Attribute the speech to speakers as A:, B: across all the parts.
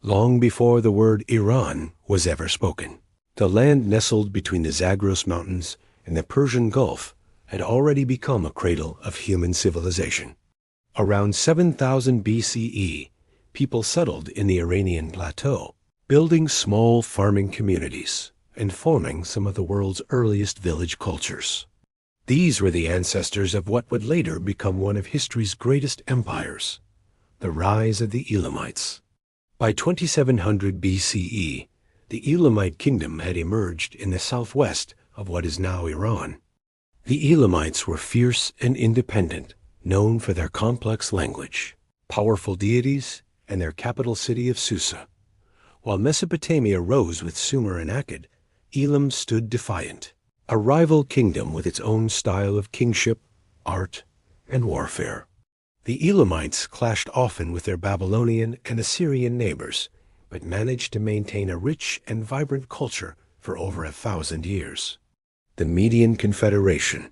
A: long before the word Iran was ever spoken. The land nestled between the Zagros Mountains and the Persian Gulf had already become a cradle of human civilization. Around 7000 BCE, people settled in the Iranian plateau, building small farming communities and forming some of the world's earliest village cultures. These were the ancestors of what would later become one of history's greatest empires, the rise of the Elamites. By 2700 BCE, the Elamite kingdom had emerged in the southwest of what is now Iran. The Elamites were fierce and independent, known for their complex language, powerful deities, and their capital city of Susa. While Mesopotamia rose with Sumer and Akkad, Elam stood defiant, a rival kingdom with its own style of kingship, art, and warfare. The Elamites clashed often with their Babylonian and Assyrian neighbors, but managed to maintain a rich and vibrant culture for over 1,000 years. The Median Confederation.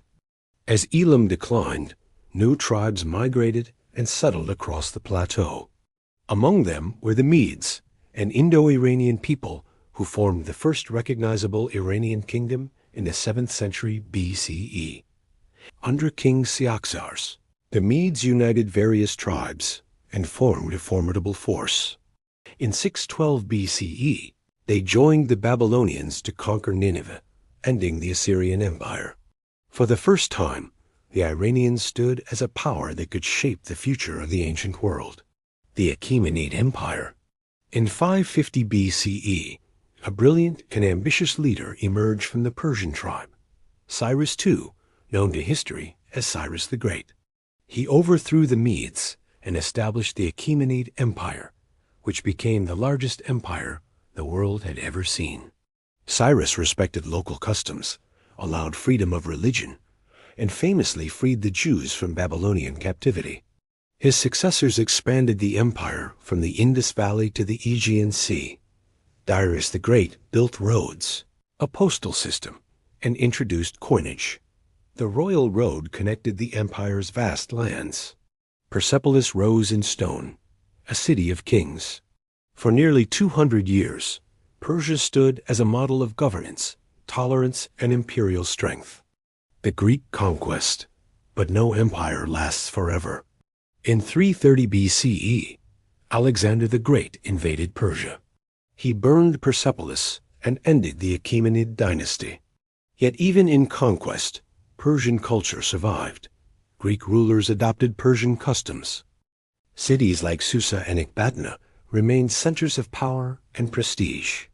A: As Elam declined, new tribes migrated and settled across the plateau. Among them were the Medes, an Indo-Iranian people who formed the first recognizable Iranian kingdom in the 7th century BCE. Under King Cyaxares, the Medes united various tribes and formed a formidable force. In 612 BCE, they joined the Babylonians to conquer Nineveh, ending the Assyrian Empire. For the first time, the Iranians stood as a power that could shape the future of the ancient world. The Achaemenid Empire. In 550 BCE, a brilliant and ambitious leader emerged from the Persian tribe, Cyrus II, known to history as Cyrus the Great. He overthrew the Medes and established the Achaemenid Empire, which became the largest empire the world had ever seen. Cyrus respected local customs, allowed freedom of religion, and famously freed the Jews from Babylonian captivity. His successors expanded the empire from the Indus Valley to the Aegean Sea. Darius the Great built roads, a postal system, and introduced coinage. The royal road connected the empire's vast lands. Persepolis rose in stone, a city of kings. For nearly 200 years, Persia stood as a model of governance, tolerance, and imperial strength. The Greek conquest. But no empire lasts forever. In 330 BCE, Alexander the Great invaded Persia. He burned Persepolis and ended the Achaemenid dynasty. Yet even in conquest, Persian culture survived. Greek rulers adopted Persian customs. Cities like Susa and Ecbatana remained centers of power and prestige.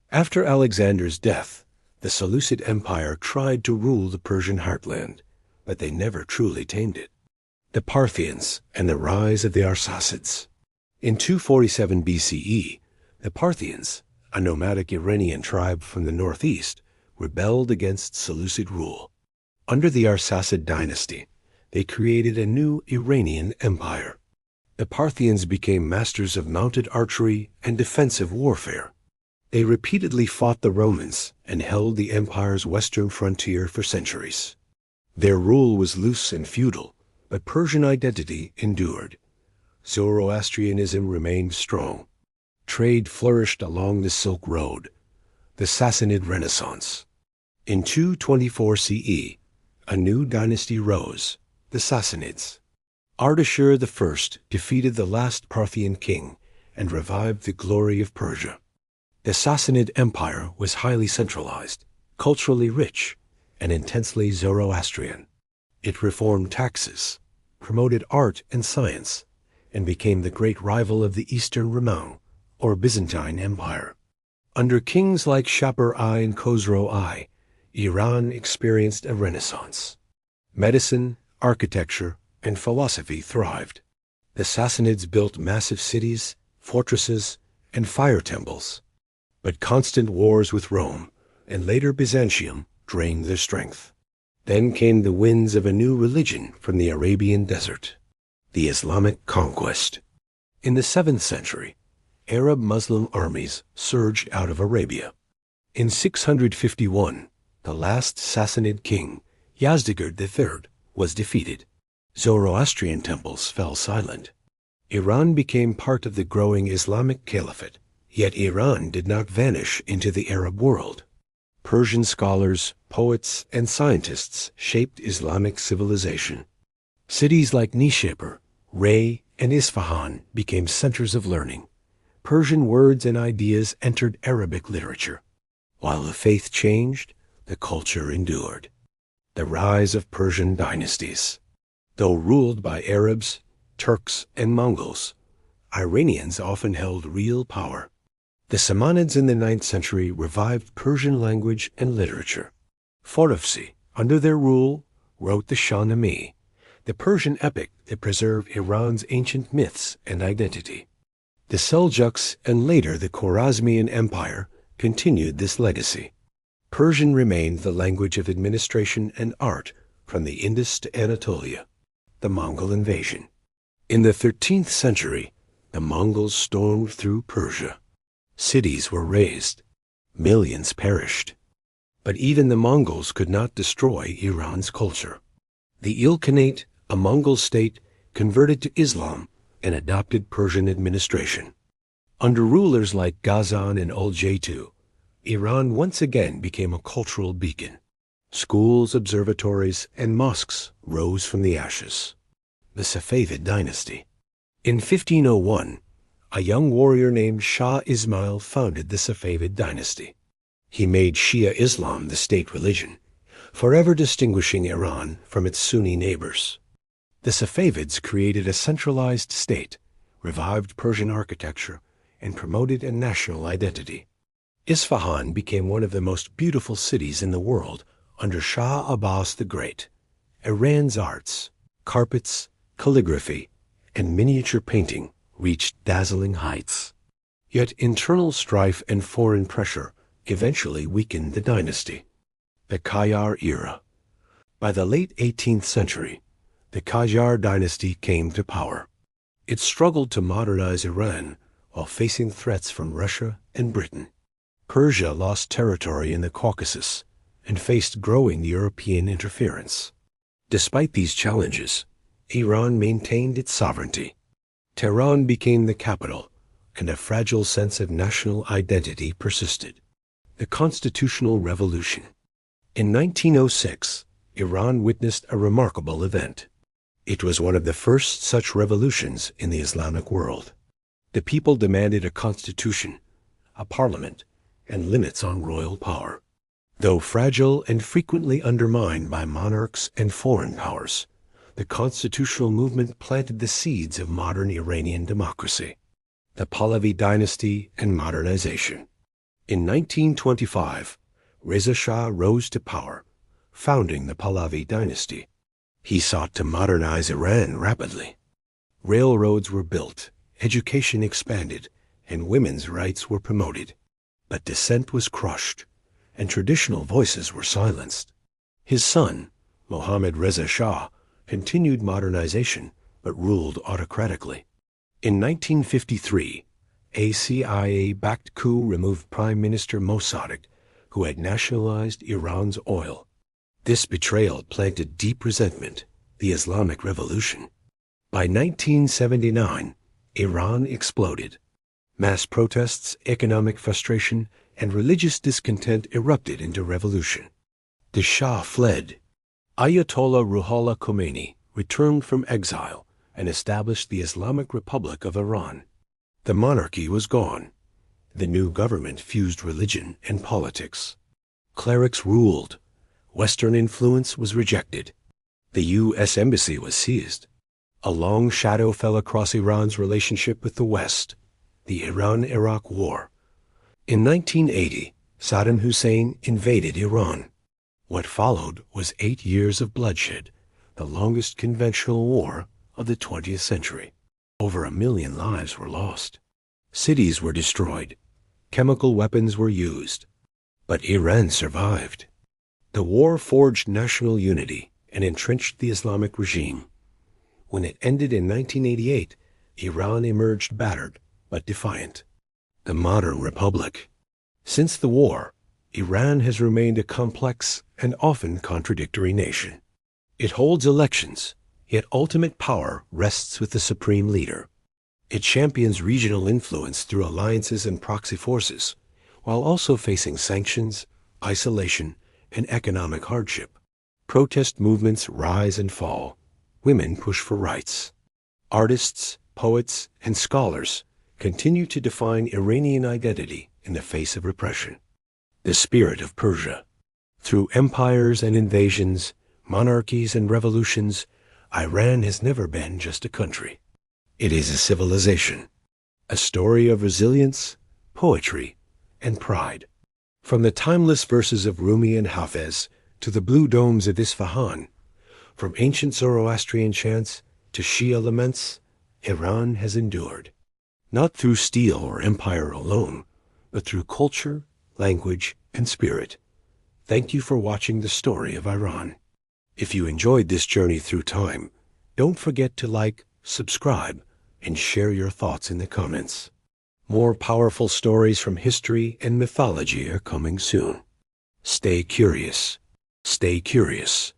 A: After Alexander's death, the Seleucid Empire tried to rule the Persian heartland, but they never truly tamed it. The Parthians and the rise of the Arsacids. In 247 BCE, the Parthians, a nomadic Iranian tribe from the northeast, rebelled against Seleucid rule. Under the Arsacid dynasty, they created a new Iranian empire. The Parthians became masters of mounted archery and defensive warfare. They repeatedly fought the Romans and held the empire's western frontier for centuries. Their rule was loose and feudal, but Persian identity endured. Zoroastrianism remained strong. Trade flourished along the Silk Road. The Sassanid Renaissance. In 224 CE, a new dynasty rose, the Sassanids. Ardashir I defeated the last Parthian king and revived the glory of Persia. The Sassanid Empire was highly centralized, culturally rich, and intensely Zoroastrian. It reformed taxes, promoted art and science, and became the great rival of the Eastern Roman, or Byzantine Empire. Under kings like Shapur I and Khosrow I, Iran experienced a renaissance. Medicine, architecture, and philosophy thrived. The Sassanids built massive cities, fortresses, and fire temples. But constant wars with Rome, and later Byzantium, drained their strength. Then came the winds of a new religion from the Arabian desert, the Islamic conquest. In the 7th century, Arab Muslim armies surged out of Arabia. In 651, the last Sassanid king, Yazdegerd III, was defeated. Zoroastrian temples fell silent. Iran became part of the growing Islamic Caliphate, Yet Iran did not vanish into the Arab world. Persian scholars, poets, and scientists shaped Islamic civilization. Cities like Nishapur, Ray, and Isfahan became centers of learning. Persian words and ideas entered Arabic literature. While the faith changed, the culture endured. The rise of Persian dynasties. Though ruled by Arabs, Turks, and Mongols, Iranians often held real power. The Samanids in the 9th century revived Persian language and literature. Farofsi, under their rule, wrote the Shahnameh, the Persian epic that preserved Iran's ancient myths and identity. The Seljuks and later the Khwarezmian Empire continued this legacy. Persian remained the language of administration and art from the Indus to Anatolia. The Mongol invasion. In the 13th century, the Mongols stormed through Persia. Cities were razed. Millions perished. But even the Mongols could not destroy Iran's culture. The Ilkhanate, a Mongol state, converted to Islam and adopted Persian administration. Under rulers like Ghazan and Ul-Jaytu, Iran once again became a cultural beacon. Schools, observatories, and mosques rose from the ashes. The Safavid dynasty. In 1501, a young warrior named Shah Ismail founded the Safavid dynasty. He made Shia Islam the state religion, forever distinguishing Iran from its Sunni neighbors. The Safavids created a centralized state, revived Persian architecture, and promoted a national identity. Isfahan became one of the most beautiful cities in the world under Shah Abbas the Great. Iran's arts, carpets, calligraphy, and miniature painting reached dazzling heights. Yet internal strife and foreign pressure eventually weakened the dynasty. The Qajar era. By the late 18th century, the Qajar dynasty came to power. It struggled to modernize Iran while facing threats from Russia and Britain. Persia lost territory in the Caucasus and faced growing European interference. Despite these challenges, Iran maintained its sovereignty. Tehran became the capital, and a fragile sense of national identity persisted. The Constitutional Revolution. In 1906, Iran witnessed a remarkable event. It was one of the first such revolutions in the Islamic world. The people demanded a constitution, a parliament, and limits on royal power. Though fragile and frequently undermined by monarchs and foreign powers, the constitutional movement planted the seeds of modern Iranian democracy. The Pahlavi dynasty and modernization. In 1925, Reza Shah rose to power, founding the Pahlavi dynasty. He sought to modernize Iran rapidly. Railroads were built, education expanded, and women's rights were promoted. But dissent was crushed, and traditional voices were silenced. His son, Mohammad Reza Shah, continued modernization, but ruled autocratically. In 1953, a CIA-backed coup removed Prime Minister Mossadegh, who had nationalized Iran's oil. This betrayal planted deep resentment, the Islamic Revolution. By 1979, Iran exploded. Mass protests, economic frustration, and religious discontent erupted into revolution. The Shah fled. Ayatollah Ruhollah Khomeini returned from exile and established the Islamic Republic of Iran. The monarchy was gone. The new government fused religion and politics. Clerics ruled. Western influence was rejected. The U.S. embassy was seized. A long shadow fell across Iran's relationship with the West, the Iran-Iraq War. In 1980, Saddam Hussein invaded Iran. What followed was 8 years of bloodshed, the longest conventional war of the 20th century. Over 1 million lives were lost. Cities were destroyed. Chemical weapons were used. But Iran survived. The war forged national unity and entrenched the Islamic regime. When it ended in 1988, Iran emerged battered but defiant. The modern republic. Since the war, Iran has remained a complex and often contradictory nation. It holds elections, yet ultimate power rests with the supreme leader. It champions regional influence through alliances and proxy forces, while also facing sanctions, isolation, and economic hardship. Protest movements rise and fall. Women push for rights. Artists, poets, and scholars continue to define Iranian identity in the face of repression. The spirit of Persia. Through empires and invasions, monarchies and revolutions, Iran has never been just a country. It is a civilization, a story of resilience, poetry, and pride. From the timeless verses of Rumi and Hafez to the blue domes of Isfahan, from ancient Zoroastrian chants to Shia laments, Iran has endured. Not through steel or empire alone, but through culture, language, and spirit. Thank you for watching the story of Iran. If you enjoyed this journey through time, don't forget to like, subscribe, and share your thoughts in the comments. More powerful stories from history and mythology are coming soon. Stay curious. Stay curious.